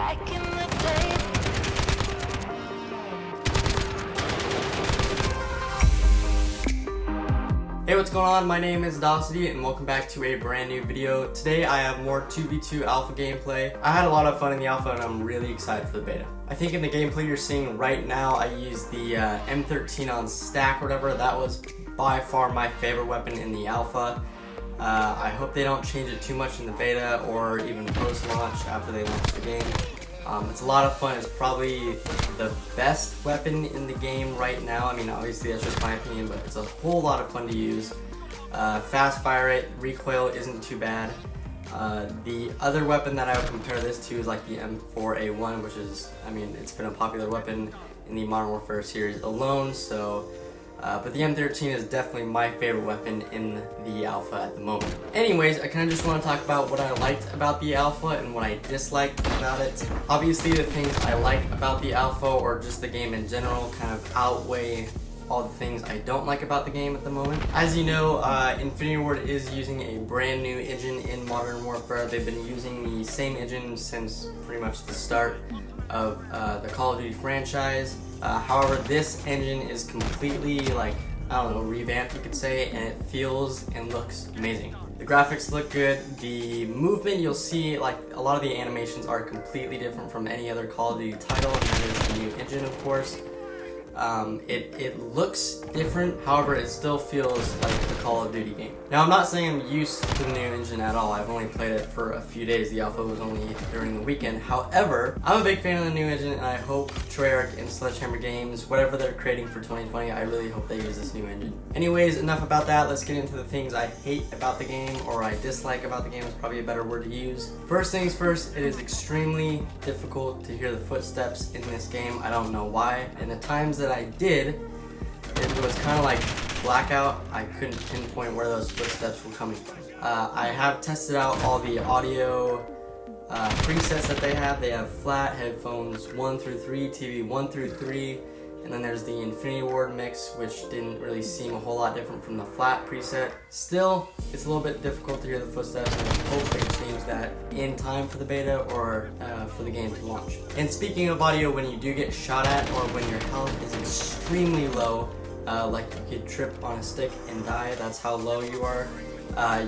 back in the day. Hey, what's going on? My name is Dawsity and welcome back to a brand new video. Today I have more 2v2 alpha gameplay. I had a lot of fun in the alpha and I'm really excited for the beta. I think in the gameplay you're seeing right now, I used the M13 on stack or whatever. That was by far my favorite weapon in the alpha. I hope they don't change it too much in the beta or even post-launch after they launch the game. It's a lot of fun. It's probably the best weapon in the game right now. I mean, obviously that's just my opinion, but it's a whole lot of fun to use. Fast fire rate, recoil isn't too bad. The other weapon that I would compare this to is like the M4A1, which is, I mean, it's been a popular weapon in the Modern Warfare series alone, so but the M13 is definitely my favorite weapon in the alpha at the moment. Anyways, I kind of just want to talk about what I liked about the alpha and what I disliked about it. Obviously the things I like about the alpha or just the game in general kind of outweigh all the things I don't like about the game at the moment. As you know, Infinity Ward is using a brand new engine in Modern Warfare. They've been using the same engine since pretty much the start of the Call of Duty franchise. However, this engine is completely, like, I don't know, revamped you could say, and it feels and looks amazing. The graphics look good. The movement, you'll see, like, a lot of the animations are completely different from any other Call of Duty title, and that is the new engine, of course. It looks different, however it still feels like a Call of Duty game. Now I'm not saying I'm used to the new engine at all. I've only played it for a few days. The alpha was only during the weekend. However, I'm a big fan of the new engine and I hope Treyarch and Sledgehammer Games, whatever they're creating for 2020, I really hope they use this new engine. Anyways, enough about that. Let's get into the things I hate about the game, or I dislike about the game is probably a better word to use. First things first, it is extremely difficult to hear the footsteps in this game. I don't know why. And the times that I did, it was kind of like blackout. I couldn't pinpoint where those footsteps were coming from. I have tested out all the audio presets that they have. They have flat, headphones 1 through 3, TV 1 through 3, and then there's the Infinity Ward mix, which didn't really seem a whole lot different from the flat preset. Still, it's a little bit difficult to hear the footsteps, and I hope they can change that in time for the beta or for the game to launch. And speaking of audio, when you do get shot at or when your health is extremely low, like you could trip on a stick and die, that's how low you are.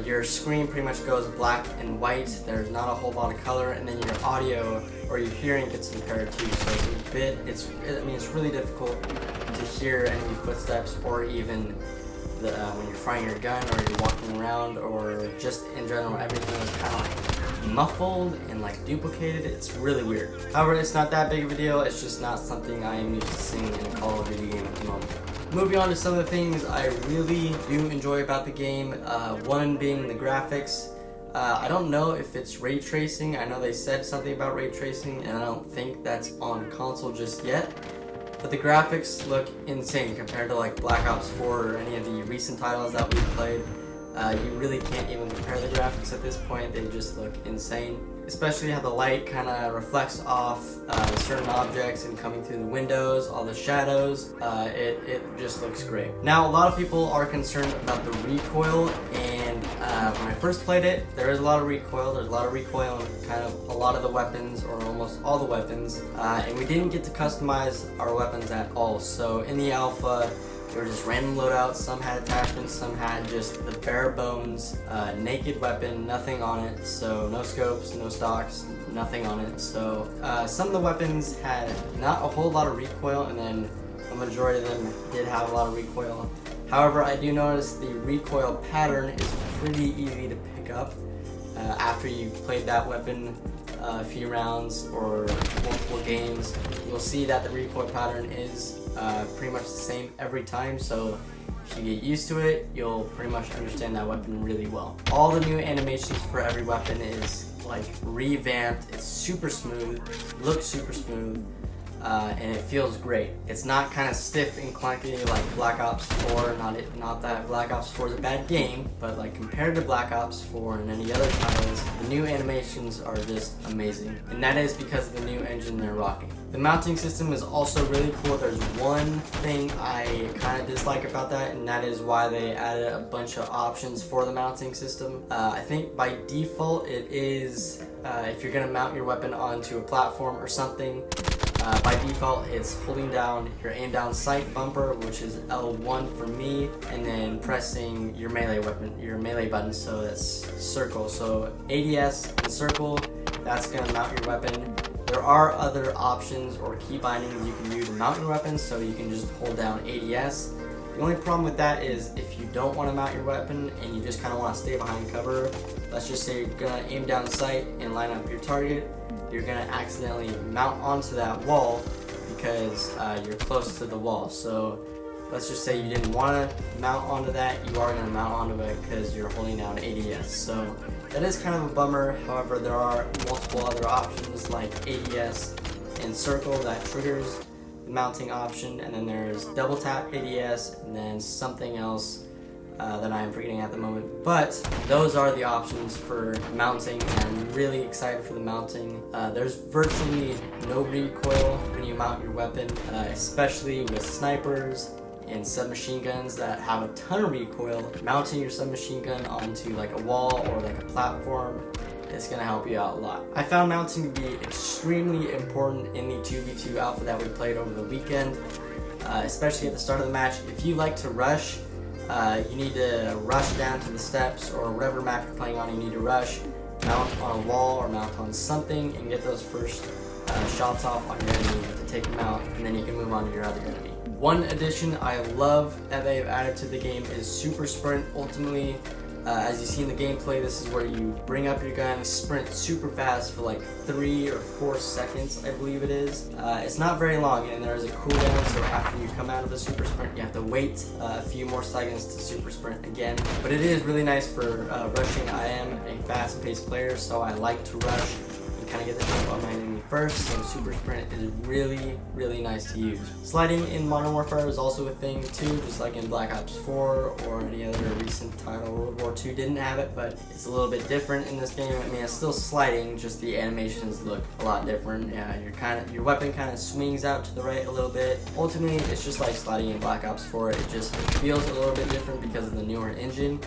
Your screen pretty much goes black and white. There's not a whole lot of color, and then your audio or your hearing gets impaired too. So it's it's really difficult to hear any footsteps or even when you're firing your gun or you're walking around, or just in general everything is kind of like muffled and like duplicated. It's really weird. However, it's not that big of a deal. It's just not something I am used to seeing in a Call of Duty game at the moment. Moving on to some of the things I really do enjoy about the game, one being the graphics. I don't know if it's ray tracing. I know they said something about ray tracing, and I don't think that's on console just yet. But the graphics look insane compared to like Black Ops 4 or any of the recent titles that we've played. You really can't even compare the graphics at this point. They just look insane. Especially how the light kind of reflects off certain objects and coming through the windows, all the shadows. It just looks great. Now, a lot of people are concerned about the recoil, and when I first played it, there is a lot of recoil. There's a lot of recoil on kind of a lot of the weapons, or almost all the weapons, and we didn't get to customize our weapons at all. So in the alpha, they were just random loadouts. Some had attachments, some had just the bare bones, naked weapon, nothing on it. So no scopes, no stocks, nothing on it. So some of the weapons had not a whole lot of recoil, and then a majority of them did have a lot of recoil. However, I do notice the recoil pattern is pretty easy to pick up after you've played that weapon a few rounds or multiple games. You'll see that the recoil pattern is pretty much the same every time, so if you get used to it, you'll pretty much understand that weapon really well. All the new animations for every weapon is like revamped. It's super smooth, looks super smooth. and it feels great. It's not kind of stiff and clunky like Black Ops 4. Not that Black Ops 4 is a bad game, but like compared to Black Ops 4 and any other titles, the new animations are just amazing, and that is because of the new engine they're rocking. The mounting system is also really cool. There's one thing I kind of dislike about that, and that is why they added a bunch of options for the mounting system. I think by default it is if you're gonna mount your weapon onto a platform or something, by default it's holding down your aim down sight bumper, which is L1 for me, and then pressing your melee button, so that's circle. So ADS and circle, that's gonna mount your weapon. There are other options or key bindings you can do to mount your weapon, so you can just hold down ADS. The only problem with that is if you don't want to mount your weapon and you just kind of want to stay behind cover, let's just say you're going to aim down sight and line up your target, you're going to accidentally mount onto that wall because you're close to the wall. So let's just say you didn't want to mount onto that, you are going to mount onto it because you're holding down ADS. So that is kind of a bummer. However, there are multiple other options like ADS and circle that triggers the mounting option, and then there's double tap ADS, and then something else that I am forgetting at the moment. But those are the options for mounting, and I'm really excited for the mounting. There's virtually no recoil when you mount your weapon, especially with snipers and submachine guns that have a ton of recoil. Mounting your submachine gun onto like a wall or like a platform, it's gonna help you out a lot. I found mounting to be extremely important in the 2v2 alpha that we played over the weekend, especially at the start of the match. If you like to rush, you need to rush down to the steps, or whatever map you're playing on, you need to rush, mount on a wall or mount on something, and get those first shots off on your enemy to take them out, and then you can move on to your other enemy. One addition I love that they've added to the game is super sprint. Ultimately, as you see in the gameplay, this is where you bring up your gun, sprint super fast for like 3 or 4 seconds, I believe it is. It's not very long, and there's a cooldown, so after you come out of the super sprint, you have to wait a few more seconds to super sprint again. But it is really nice for rushing. I am a fast-paced player, so I like to rush and kind of get the jump on my enemy first, so super sprint is really nice to use. Sliding in Modern Warfare is also a thing too, just like in Black Ops 4 or any other recent title. World War II didn't have it, but it's a little bit different in this game. I mean, it's still sliding, just the animations look a lot different. Yeah, your weapon kind of swings out to the right a little bit. Ultimately, it's just like sliding in Black Ops 4. It just feels a little bit different because of the newer engine,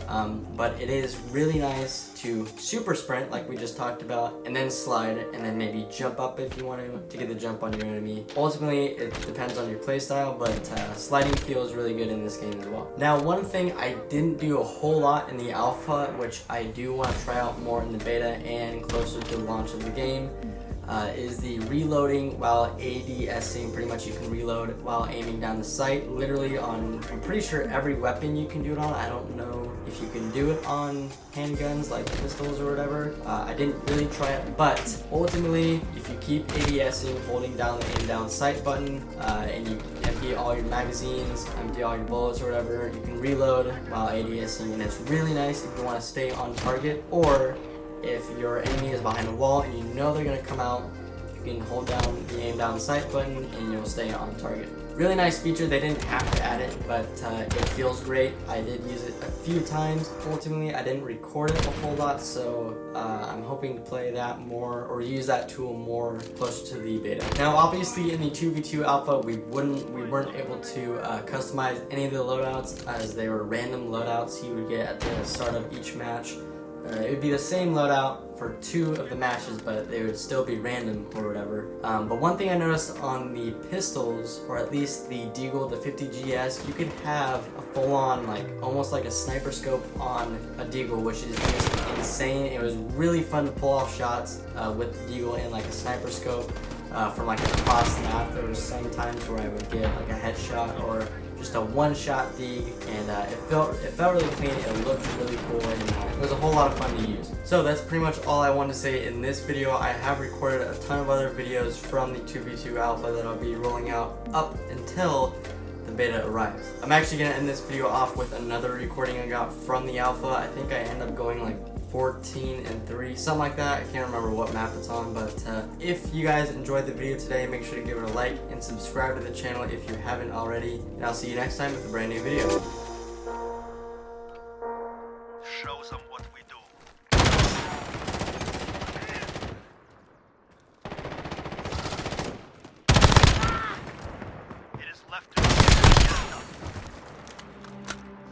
but it is really nice to super sprint like we just talked about, and then slide, and then maybe jump up if you want to get the jump on your enemy. Ultimately, it depends on your playstyle, but sliding feels really good in this game as well. Now, one thing I didn't do a whole lot in the alpha, which I do want to try out more in the beta and closer to the launch of the game, is the reloading while ADSing. Pretty much you can reload while aiming down the sight. Literally on, I'm pretty sure every weapon you can do it on. I don't know if you can do it on handguns like pistols or whatever. I didn't really try it, but ultimately if you keep ADSing, holding down the aim down sight button, and you empty all your magazines, empty all your bullets or whatever, you can reload while ADSing, and it's really nice if you want to stay on target, or if your enemy is behind a wall and you know they're going to come out, you can hold down the aim down sight button and you'll stay on target. Really nice feature. They didn't have to add it, but it feels great. I did use it a few times. Ultimately, I didn't record it a whole lot, so I'm hoping to play that more or use that tool more closer to the beta. Now, obviously, in the 2v2 alpha, we weren't able to customize any of the loadouts, as they were random loadouts you would get at the start of each match. It would be the same loadout for 2 of the matches, but they would still be random or whatever. But one thing I noticed on the pistols, or at least the Deagle, the 50GS, you could have a full-on, like, almost like a sniper scope on a Deagle, which is just insane. It was really fun to pull off shots with the Deagle and like a sniper scope from like across the map. There was some times where I would get like a headshot or just a one-shot dig, and it felt really clean. It looked really cool, and it was a whole lot of fun to use. So that's pretty much all I wanted to say in this video. I have recorded a ton of other videos from the 2v2 alpha that I'll be rolling out up until the beta arrives. I'm actually going to end this video off with another recording I got from the alpha. I think I end up going like 14-3, something like that. I can't remember what map it's on, but if you guys enjoyed the video today, make sure to give it a like and subscribe to the channel if you haven't already. And I'll see you next time with a brand new video. Show them what we do. It is left to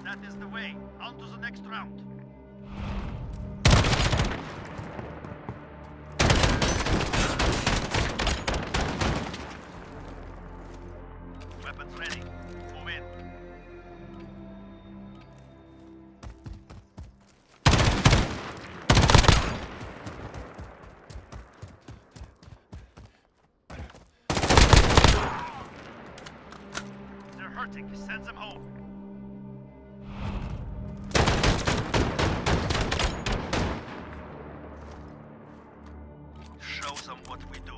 that is the way. On to the next round. Weapons ready. Move in. They're hurting. Send them home. Show them what we do.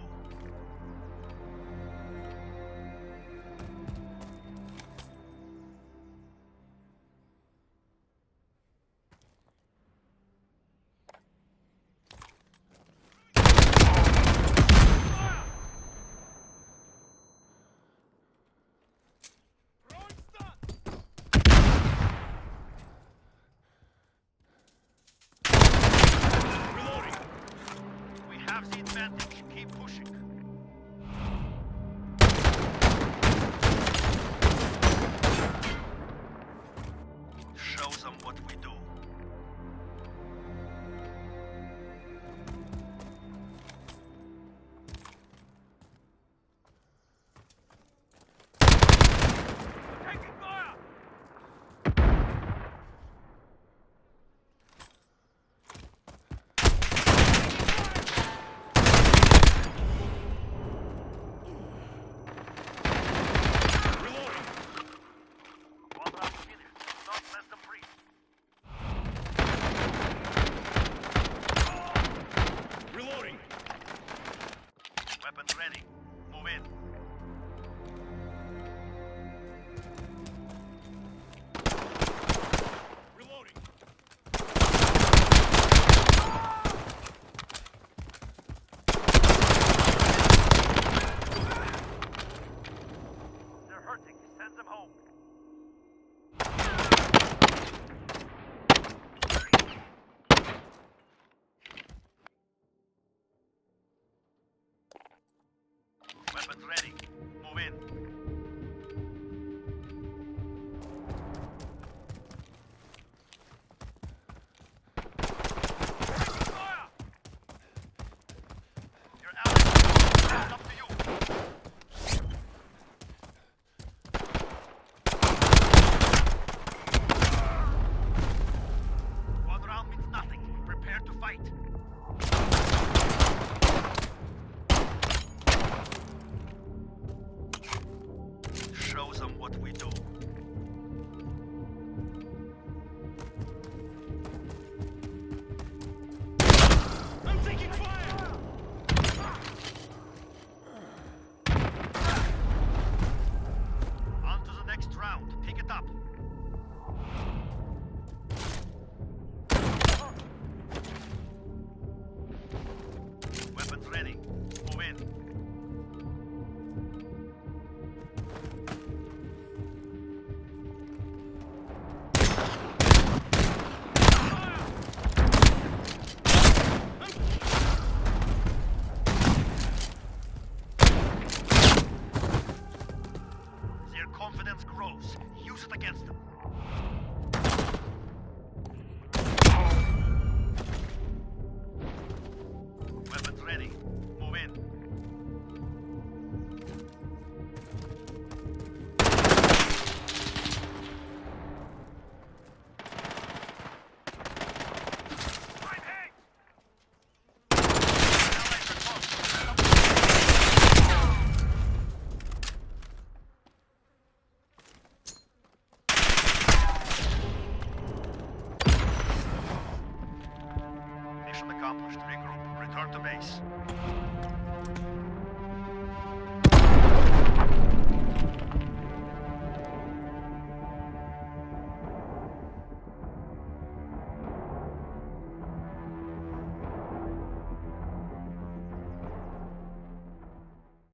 The advantage. Keep pushing. Show them what we do. Taking fire! Weapons ready. Move in. Reloading. They're hurting. Send them home. Weapons ready. Move in. Fire! You're out. It's up to you. One round means nothing. Prepare to fight. Show them what we do. I'm taking fire! On to the next round. Pick it up. Weapons ready. Move in. Their confidence grows. Use it against them. Weapons ready. Move in. Right hand! Mission accomplished. Regroup. Return to base.